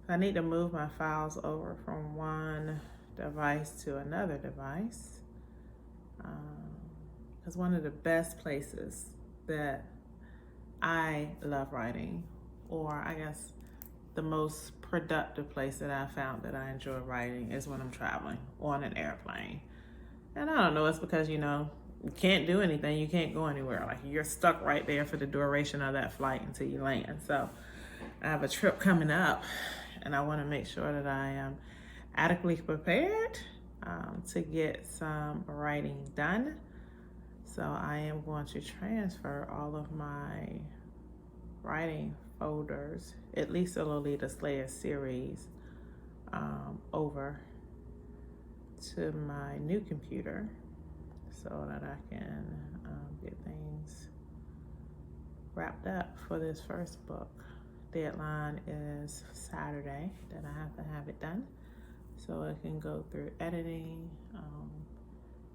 I need to move my files over from one device to another device. Because one of the best places that I love writing, or I guess the most productive place that I found that I enjoy writing, is when I'm traveling on an airplane. And I don't know, it's because, you can't do anything, you can't go anywhere. Like, you're stuck right there for the duration of that flight until you land. So I have a trip coming up, and I want to make sure that I am adequately prepared to get some writing done. So I am going to transfer all of my writing folders, at least the Lolita Slayer series, over to my new computer so that I can get things wrapped up for this first book. Deadline is Saturday that I have to have it done, so I can go through editing,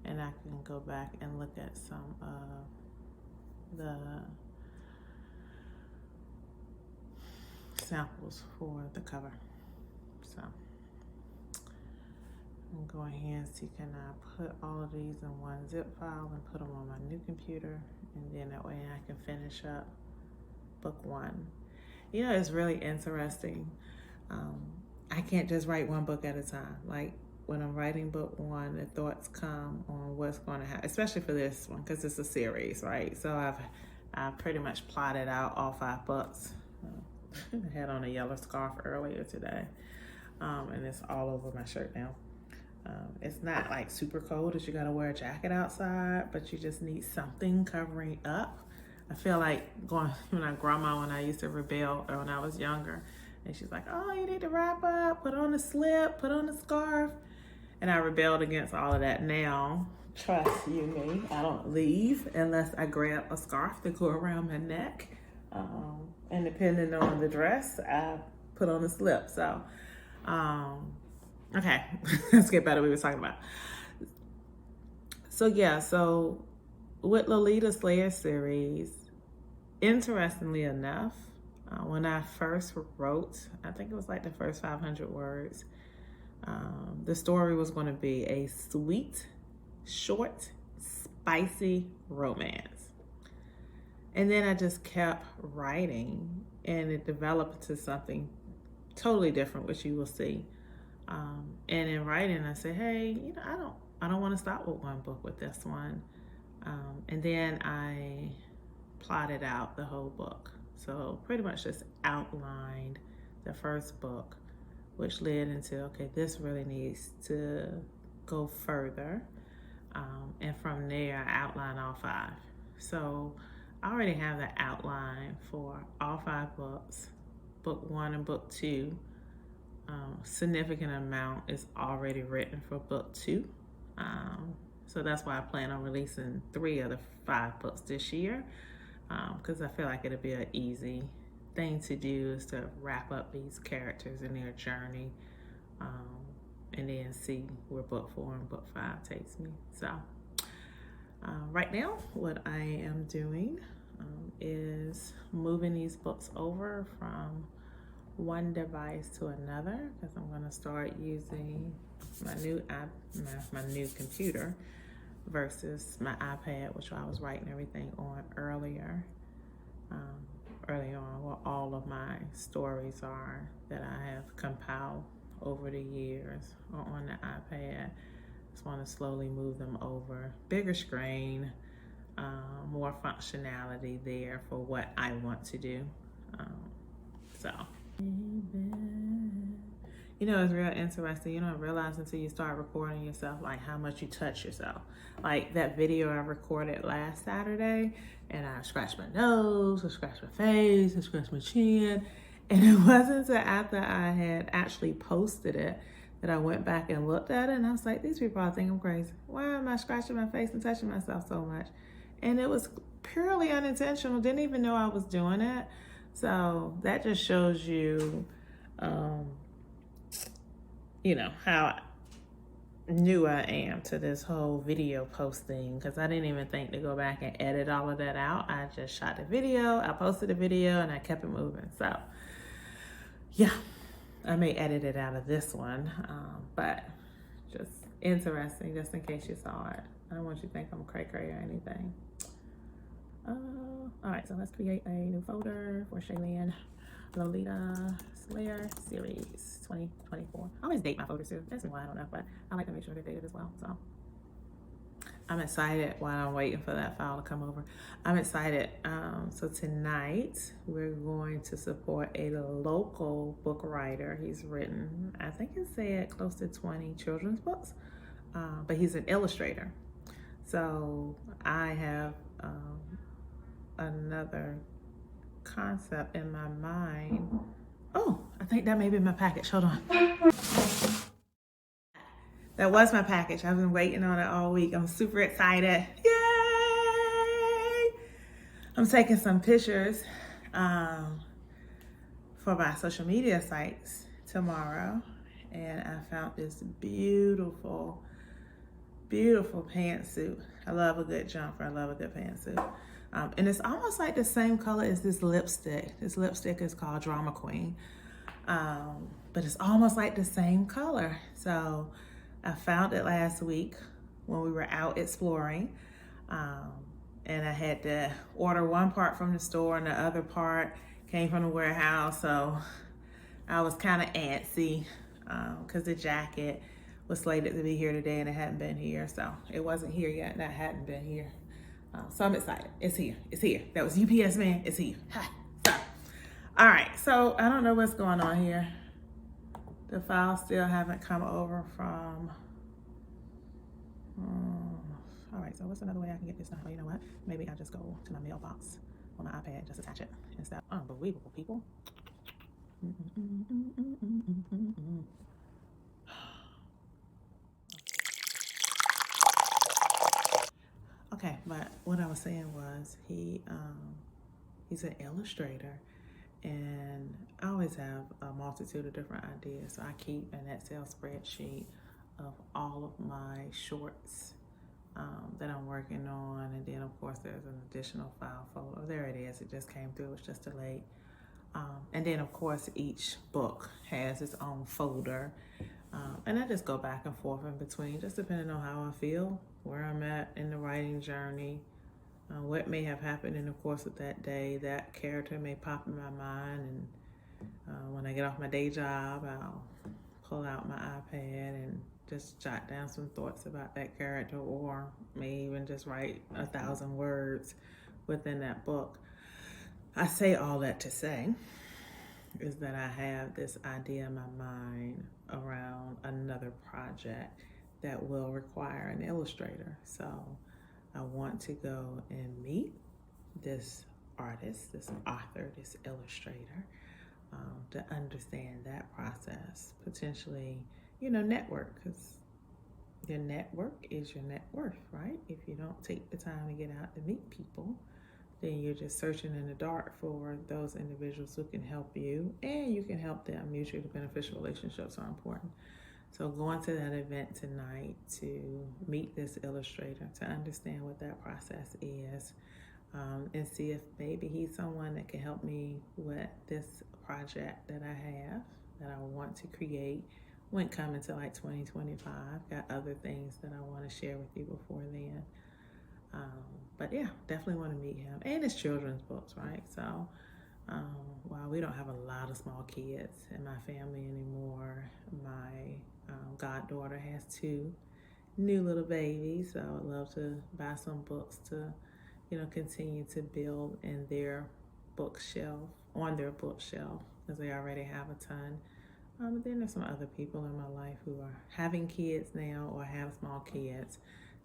and I can go back and look at some of the samples for the cover. So I'm going ahead and see, can I put all of these in one zip file and put them on my new computer, and then that way I can finish up book one. It's really interesting. I can't just write one book at a time. Like, when I'm writing book one, the thoughts come on what's going to happen, especially for this one, because it's a series, right? So I've pretty much plotted out all 5 books. I had on a yellow scarf earlier today, and it's all over my shirt now. It's not like super cold that you got to wear a jacket outside, but you just need something covering up. I feel like going to my grandma when I used to rebel, or when I was younger, and she's like, oh, you need to wrap up, put on a slip, put on a scarf. And I rebelled against all of that. Now, trust you me, I don't leave unless I grab a scarf to go around my neck. And depending on the dress, I put on a slip. So, okay, let's get back to what we were talking about. So with Lolita Slayer series, interestingly enough, when I first wrote, I think it was like the first 500 words, the story was going to be a sweet, short, spicy romance. And then I just kept writing, and it developed to something totally different, which you will see. And in writing, I said, hey, I don't want to stop with one book with this one. And then I plotted out the whole book. So pretty much just outlined the first book, which led into, okay, this really needs to go further. And from there, I outlined all 5. So I already have the outline for all 5 books, book 1 and book 2. Significant amount is already written for book 2. So that's why I plan on releasing 3 of the 5 books this year, because I feel like it'll be an easy thing to do, is to wrap up these characters in their journey, and then see where book 4 and book 5 takes me. So right now, what I am doing is moving these books over from one device to another, because I'm going to start using my new computer versus my iPad, which I was writing everything on earlier. Early on, where all of my stories are that I have compiled over the years on the iPad. Just want to slowly move them over. Bigger screen, more functionality there for what I want to do. It's real interesting. You don't realize until you start recording yourself, like, how much you touch yourself. Like that video I recorded last Saturday, and I scratched my nose, I scratched my face, I scratched my chin. And it wasn't until after I had actually posted it that I went back and looked at it, and I was like, these people all think I'm crazy. Why am I scratching my face and touching myself so much? And it was purely unintentional. Didn't even know I was doing it. So that just shows you, how new I am to this whole video posting, because I didn't even think to go back and edit all of that out. I just shot the video, I posted the video, and I kept it moving. So yeah, I may edit it out of this one, but just interesting, just in case you saw it. I don't want you to think I'm cray-cray or anything. All right, so let's create a new folder for Shaylin Lolita Slayer Series 2024. I always date my folders too. That's why I don't know, but I like to make sure they're dated as well. So I'm excited while I'm waiting for that file to come over. I'm excited. So tonight we're going to support a local book writer. He's written, I think it said close to 20 children's books, but he's an illustrator. So I have another concept in my mind. Oh, I think that may be my package. Hold on. That was my package. I've been waiting on it all week. I'm super excited. Yay! I'm taking some pictures for my social media sites tomorrow. And I found this beautiful, beautiful pantsuit. I love a good jumper. I love a good pantsuit. And it's almost like the same color as this lipstick. This lipstick is called Drama Queen. But it's almost like the same color. So I found it last week when we were out exploring. And I had to order one part from the store and the other part came from the warehouse. So I was kind of antsy because the jacket was slated to be here today and it hadn't been here. So it wasn't here yet and I hadn't been here. So I'm excited. It's here. It's here. That was UPS man. It's here. So, all right. So I don't know what's going on here. The files still haven't come over from. All right. So what's another way I can get this done? Well, you know what? Maybe I'll just go to my mailbox on my iPad, just attach it instead. Unbelievable, people. Okay, but what I was saying was he's an illustrator, and I always have a multitude of different ideas. So I keep an Excel spreadsheet of all of my shorts that I'm working on, and then of course there's an additional file folder. There it is. It just came through. It's just delayed. And then of course each book has its own folder. And I just go back and forth in between, just depending on how I feel, where I'm at in the writing journey, what may have happened in the course of that day. That character may pop in my mind, and when I get off my day job, I'll pull out my iPad and just jot down some thoughts about that character, or may even just write 1,000 words within that book. I say all that to say is that I have this idea in my mind around another project that will require an illustrator. So I want to go and meet this artist, this author, this illustrator, to understand that process, potentially, network, because your network is your net worth, right? If you don't take the time to get out to meet people, then you're just searching in the dark for those individuals who can help you, and you can help them. Mutually beneficial relationships are important. So going to that event tonight to meet this illustrator, to understand what that process is, and see if maybe he's someone that can help me with this project that I have, that I want to create when it comes into like 2025. Got other things that I want to share with you before then. But yeah, definitely want to meet him. And it's children's books, right? So while we don't have a lot of small kids in my family anymore, my goddaughter has 2 new little babies. So I would love to buy some books to, continue to build in their bookshelf, on their bookshelf, because they already have a ton. But then there's some other people in my life who are having kids now or have small kids.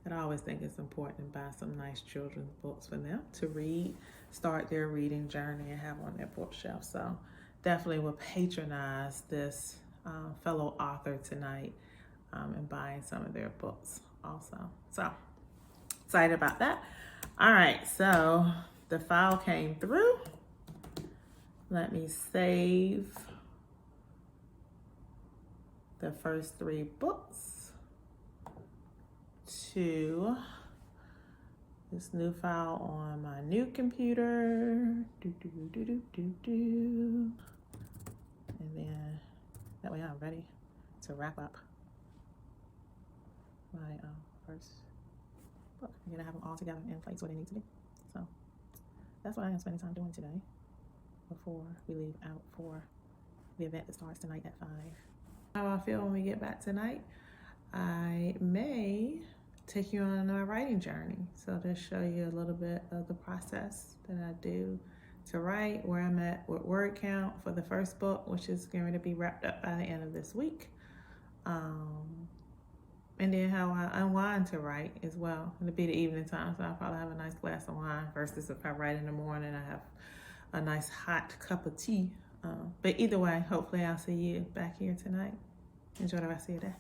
And I always think it's important to buy some nice children's books for them to read, start their reading journey, and have on their bookshelf. So definitely will patronize this fellow author tonight and buying some of their books also. So excited about that. All right, so the file came through. Let me save the first 3 books. to this new file on my new computer. And then that way I'm ready to wrap up my first book. I'm gonna have them all together in place where they need to be. So that's what I am spending time doing today before we leave out for the event that starts tonight at 5. How I feel when we get back tonight, I may take you on a writing journey. So to show you a little bit of the process that I do to write, where I'm at with word count for the first book, which is going to be wrapped up by the end of this week. And then how I unwind to write as well. It'll be the evening time, so I'll probably have a nice glass of wine versus if I write in the morning, I have a nice hot cup of tea. But either way, hopefully I'll see you back here tonight. Enjoy the rest of your day.